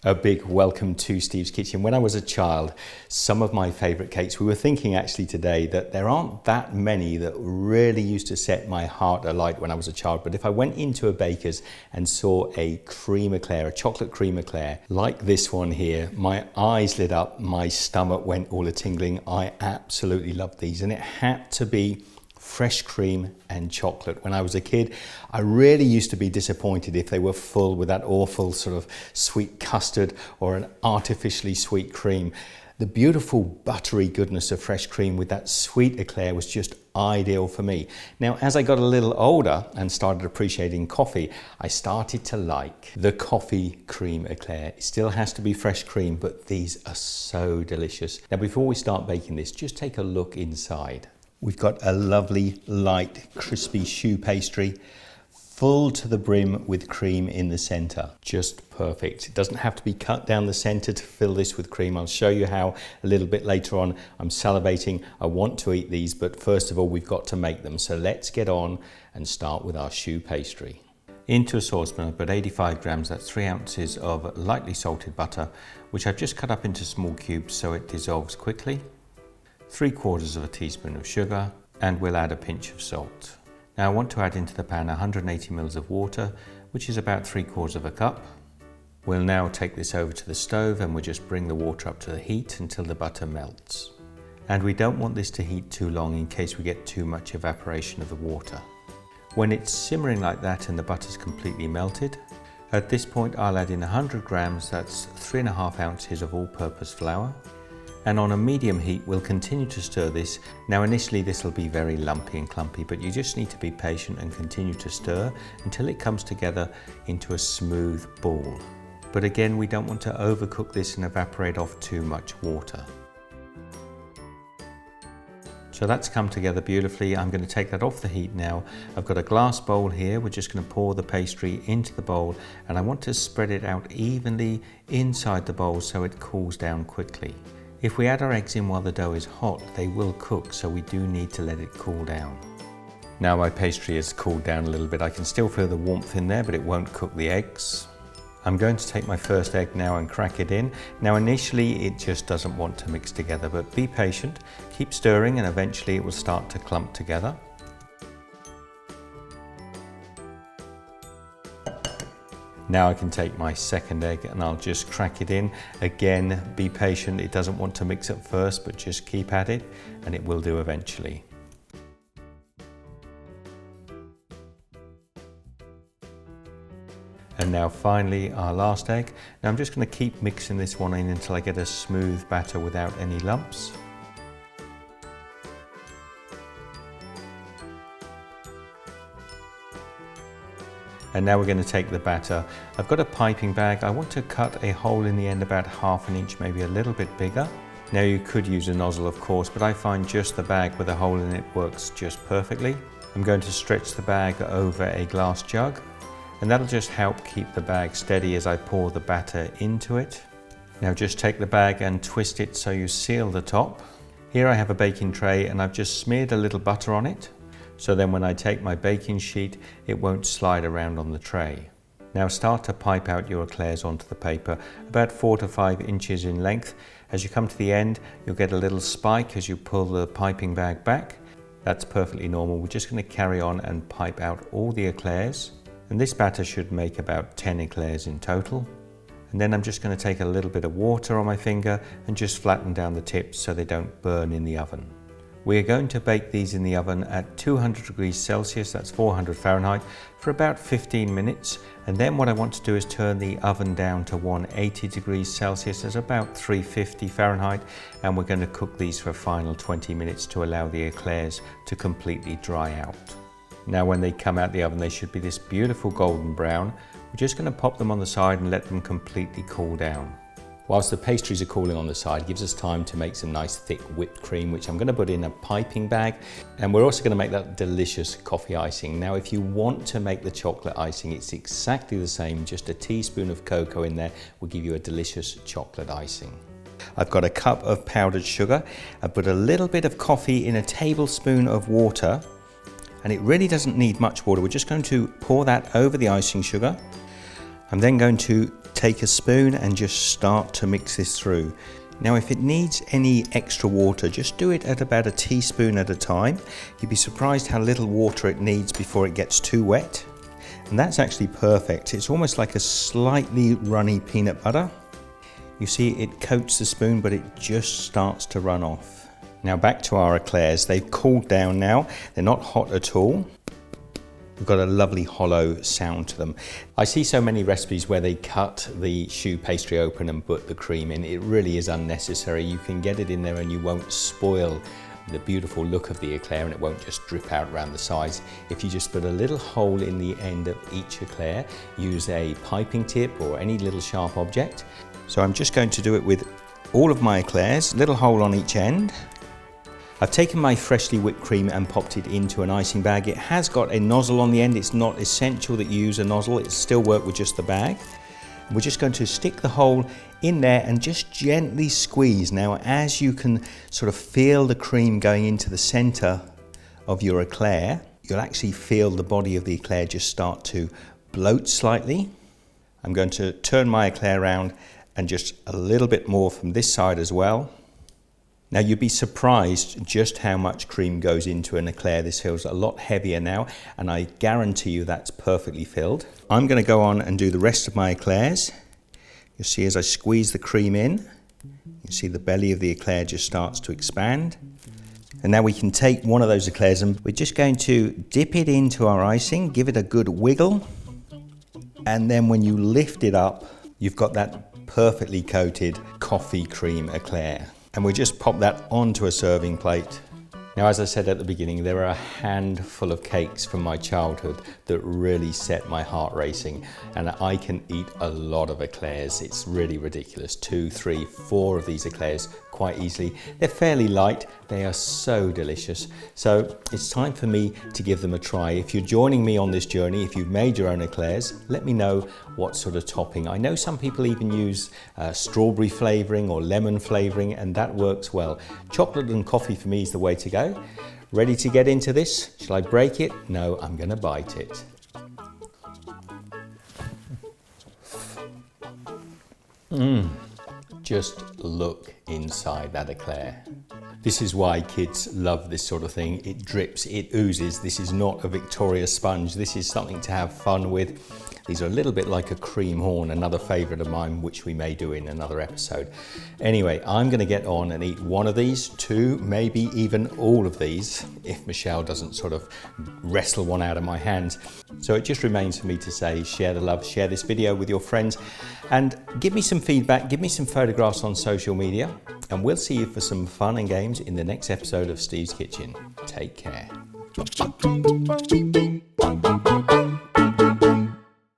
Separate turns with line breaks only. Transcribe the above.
A big welcome to Steve's Kitchen. When I was a child, some of my favourite cakes, we were thinking actually today that there aren't that many that really used to set my heart alight when I was a child. But if I went into a baker's and saw a cream eclair, a chocolate cream eclair, like this one here, my eyes lit up, my stomach went all a tingling. I absolutely loved these, and it had to be fresh cream and chocolate. When I was a kid, I really used to be disappointed if they were full with that awful sort of sweet custard or an artificially sweet cream. The beautiful buttery goodness of fresh cream with that sweet eclair was just ideal for me. Now, as I got a little older and started appreciating coffee, I started to like the coffee cream eclair. It still has to be fresh cream, but these are so delicious. Now, before we start baking this, just take a look inside. We've got a lovely, light, crispy choux pastry, full to the brim with cream in the center. Just perfect. It doesn't have to be cut down the center to fill this with cream. I'll show you how a little bit later on. I'm salivating. I want to eat these, but first of all, we've got to make them. So let's get on and start with our choux pastry. Into a saucepan, I've got 85 grams, that's 3 ounces of lightly salted butter, which I've just cut up into small cubes so it dissolves quickly. 3/4 of a teaspoon of sugar, and we'll add a pinch of salt. Now I want to add into the pan 180 ml of water, which is about 3/4 of a cup. We'll now take this over to the stove and we'll just bring the water up to the heat until the butter melts. And we don't want this to heat too long in case we get too much evaporation of the water. When it's simmering like that and the butter's completely melted, at this point I'll add in 100 grams, that's 3.5 ounces of all-purpose flour. And on a medium heat, we'll continue to stir this. Now initially this will be very lumpy and clumpy, but you just need to be patient and continue to stir until it comes together into a smooth ball. But again, we don't want to overcook this and evaporate off too much water. So that's come together beautifully. I'm going to take that off the heat now. I've got a glass bowl here. We're just going to pour the pastry into the bowl, and I want to spread it out evenly inside the bowl so it cools down quickly. If we add our eggs in while the dough is hot, they will cook, so we do need to let it cool down. Now my pastry has cooled down a little bit. I can still feel the warmth in there, but it won't cook the eggs. I'm going to take my first egg now and crack it in. Now initially it just doesn't want to mix together, but be patient, keep stirring, and eventually it will start to clump together. Now I can take my second egg and I'll just crack it in. Again, be patient, it doesn't want to mix at first, but just keep at it and it will do eventually. And now finally our last egg. Now I'm just going to keep mixing this one in until I get a smooth batter without any lumps. And now we're going to take the batter. I've got a piping bag. I want to cut a hole in the end about 1/2 inch, maybe a little bit bigger. Now you could use a nozzle of course, but I find just the bag with a hole in it works just perfectly. I'm going to stretch the bag over a glass jug, and that'll just help keep the bag steady as I pour the batter into it. Now just take the bag and twist it so you seal the top. Here I have a baking tray and I've just smeared a little butter on it. So then when I take my baking sheet, it won't slide around on the tray. Now start to pipe out your eclairs onto the paper, about 4 to 5 inches in length. As you come to the end, you'll get a little spike as you pull the piping bag back. That's perfectly normal. We're just going to carry on and pipe out all the eclairs. And this batter should make about 10 eclairs in total. And then I'm just going to take a little bit of water on my finger and just flatten down the tips so they don't burn in the oven. We're going to bake these in the oven at 200 degrees Celsius, that's 400 Fahrenheit, for about 15 minutes. And then what I want to do is turn the oven down to 180 degrees Celsius, that's about 350 Fahrenheit. And we're going to cook these for a final 20 minutes to allow the eclairs to completely dry out. Now when they come out the oven, they should be this beautiful golden brown. We're just going to pop them on the side and let them completely cool down. Whilst the pastries are cooling on the side, it gives us time to make some nice thick whipped cream, which I'm going to put in a piping bag. And we're also going to make that delicious coffee icing. Now, if you want to make the chocolate icing, it's exactly the same. Just a teaspoon of cocoa in there will give you a delicious chocolate icing. I've got a cup of powdered sugar. I've put a little bit of coffee in a tablespoon of water. And it really doesn't need much water. We're just going to pour that over the icing sugar. I'm then going to take a spoon and just start to mix this through. Now if it needs any extra water, just do it at about a teaspoon at a time. You'd be surprised how little water it needs before it gets too wet. And that's actually perfect. It's almost like a slightly runny peanut butter. You see it coats the spoon, but it just starts to run off. Now back to our eclairs. They've cooled down now. They're not hot at all. We've got a lovely hollow sound to them. I see so many recipes where they cut the choux pastry open and put the cream in. It really is unnecessary. You can get it in there and you won't spoil the beautiful look of the eclair, and it won't just drip out around the sides. If you just put a little hole in the end of each eclair, use a piping tip or any little sharp object. So I'm just going to do it with all of my eclairs, little hole on each end. I've taken my freshly whipped cream and popped it into an icing bag. It has got a nozzle on the end. It's not essential that you use a nozzle. It still works with just the bag. We're just going to stick the hole in there and just gently squeeze. Now, as you can sort of feel the cream going into the center of your eclair, you'll actually feel the body of the eclair just start to bloat slightly. I'm going to turn my eclair around and just a little bit more from this side as well. Now you'd be surprised just how much cream goes into an eclair. This feels a lot heavier now, and I guarantee you that's perfectly filled. I'm going to go on and do the rest of my eclairs. You'll see as I squeeze the cream in, you see the belly of the eclair just starts to expand. And now we can take one of those eclairs and we're just going to dip it into our icing, give it a good wiggle, and then when you lift it up, you've got that perfectly coated coffee cream eclair. And we just pop that onto a serving plate. Now, as I said at the beginning, there are a handful of cakes from my childhood that really set my heart racing, and I can eat a lot of eclairs. It's really ridiculous. 2, 3, 4 of these eclairs quite easily. They're fairly light. They are so delicious. So it's time for me to give them a try. If you're joining me on this journey, if you've made your own eclairs, let me know what sort of topping. I know some people even use strawberry flavoring or lemon flavoring, and that works well. Chocolate and coffee for me is the way to go. Ready to get into this? Shall I break it? No, I'm going to bite it. Just look inside that eclair. This is why kids love this sort of thing. It drips, it oozes. This is not a Victoria sponge. This is something to have fun with. These are a little bit like a cream horn, another favourite of mine, which we may do in another episode. Anyway, I'm going to get on and eat one of these, 2, maybe even all of these, if Michelle doesn't sort of wrestle one out of my hands. So it just remains for me to say, share the love, share this video with your friends, and give me some feedback, give me some photographs on social media, and we'll see you for some fun and games in the next episode of Steve's Kitchen. Take care.